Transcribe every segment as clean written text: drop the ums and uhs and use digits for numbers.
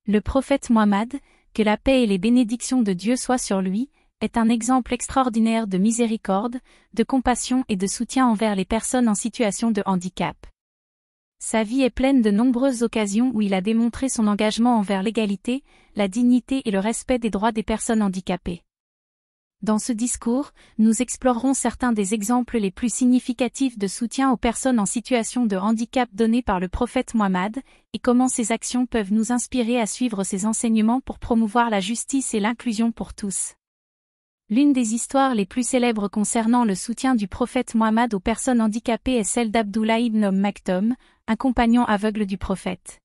Le prophète Muhammad, que la paix et les bénédictions de Dieu soient sur lui, est un exemple extraordinaire de miséricorde, de compassion et de soutien envers les personnes en situation de handicap. Sa vie est pleine de nombreuses occasions où il a démontré son engagement envers l'égalité, la dignité et le respect des droits des personnes handicapées. Dans ce discours, nous explorerons certains des exemples les plus significatifs de soutien aux personnes en situation de handicap donnés par le prophète Muhammad, et comment ces actions peuvent nous inspirer à suivre ses enseignements pour promouvoir la justice et l'inclusion pour tous. L'une des histoires les plus célèbres concernant le soutien du prophète Muhammad aux personnes handicapées est celle d'Abdullah ibn Maktoum, un compagnon aveugle du prophète.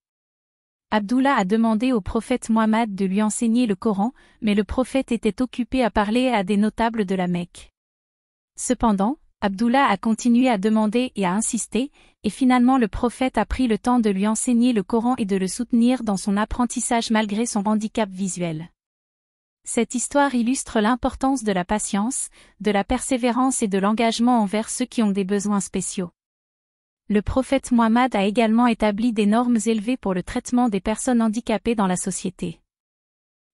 Abdullah a demandé au prophète Muhammad de lui enseigner le Coran, mais le prophète était occupé à parler à des notables de la Mecque. Cependant, Abdullah a continué à demander et à insister, et finalement le prophète a pris le temps de lui enseigner le Coran et de le soutenir dans son apprentissage malgré son handicap visuel. Cette histoire illustre l'importance de la patience, de la persévérance et de l'engagement envers ceux qui ont des besoins spéciaux. Le prophète Muhammad a également établi des normes élevées pour le traitement des personnes handicapées dans la société.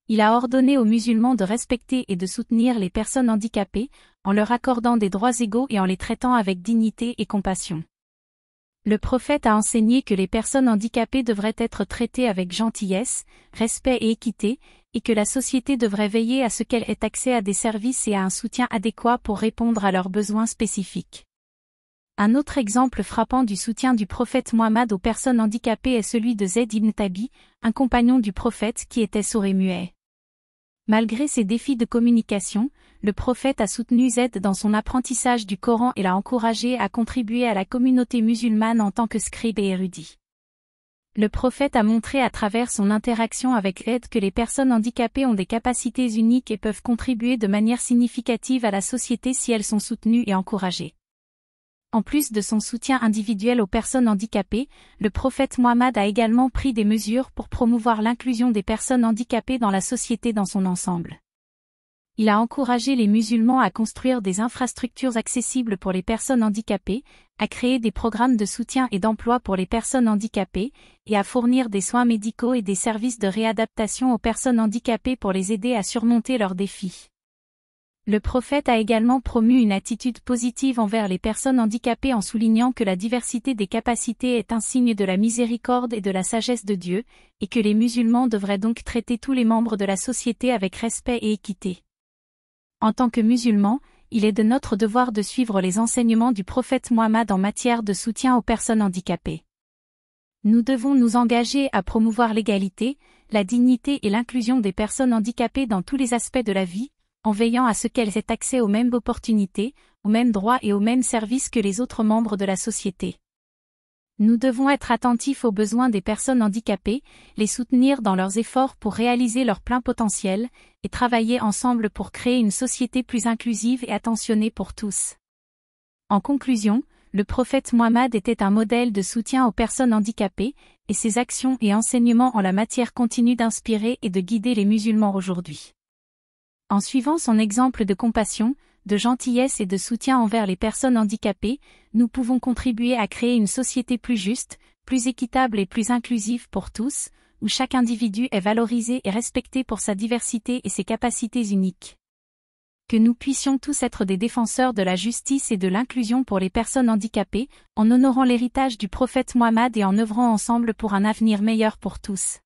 Il a ordonné aux musulmans de respecter et de soutenir les personnes handicapées, en leur accordant des droits égaux et en les traitant avec dignité et compassion. Le prophète a enseigné que les personnes handicapées devraient être traitées avec gentillesse, respect et équité, et que la société devrait veiller à ce qu'elles aient accès à des services et à un soutien adéquat pour répondre à leurs besoins spécifiques. Un autre exemple frappant du soutien du prophète Muhammad aux personnes handicapées est celui de Zayd ibn Thabit, un compagnon du prophète qui était sourd et muet. Malgré ses défis de communication, le prophète a soutenu Zayd dans son apprentissage du Coran et l'a encouragé à contribuer à la communauté musulmane en tant que scribe et érudit. Le prophète a montré à travers son interaction avec Zayd que les personnes handicapées ont des capacités uniques et peuvent contribuer de manière significative à la société si elles sont soutenues et encouragées. En plus de son soutien individuel aux personnes handicapées, le prophète Muhammad a également pris des mesures pour promouvoir l'inclusion des personnes handicapées dans la société dans son ensemble. Il a encouragé les musulmans à construire des infrastructures accessibles pour les personnes handicapées, à créer des programmes de soutien et d'emploi pour les personnes handicapées, et à fournir des soins médicaux et des services de réadaptation aux personnes handicapées pour les aider à surmonter leurs défis. Le prophète a également promu une attitude positive envers les personnes handicapées en soulignant que la diversité des capacités est un signe de la miséricorde et de la sagesse de Dieu, et que les musulmans devraient donc traiter tous les membres de la société avec respect et équité. En tant que musulmans, il est de notre devoir de suivre les enseignements du prophète Muhammad en matière de soutien aux personnes handicapées. Nous devons nous engager à promouvoir l'égalité, la dignité et l'inclusion des personnes handicapées dans tous les aspects de la vie, en veillant à ce qu'elles aient accès aux mêmes opportunités, aux mêmes droits et aux mêmes services que les autres membres de la société. Nous devons être attentifs aux besoins des personnes handicapées, les soutenir dans leurs efforts pour réaliser leur plein potentiel, et travailler ensemble pour créer une société plus inclusive et attentionnée pour tous. En conclusion, le prophète Muhammad était un modèle de soutien aux personnes handicapées, et ses actions et enseignements en la matière continuent d'inspirer et de guider les musulmans aujourd'hui. En suivant son exemple de compassion, de gentillesse et de soutien envers les personnes handicapées, nous pouvons contribuer à créer une société plus juste, plus équitable et plus inclusive pour tous, où chaque individu est valorisé et respecté pour sa diversité et ses capacités uniques. Que nous puissions tous être des défenseurs de la justice et de l'inclusion pour les personnes handicapées, en honorant l'héritage du prophète Muhammad et en œuvrant ensemble pour un avenir meilleur pour tous.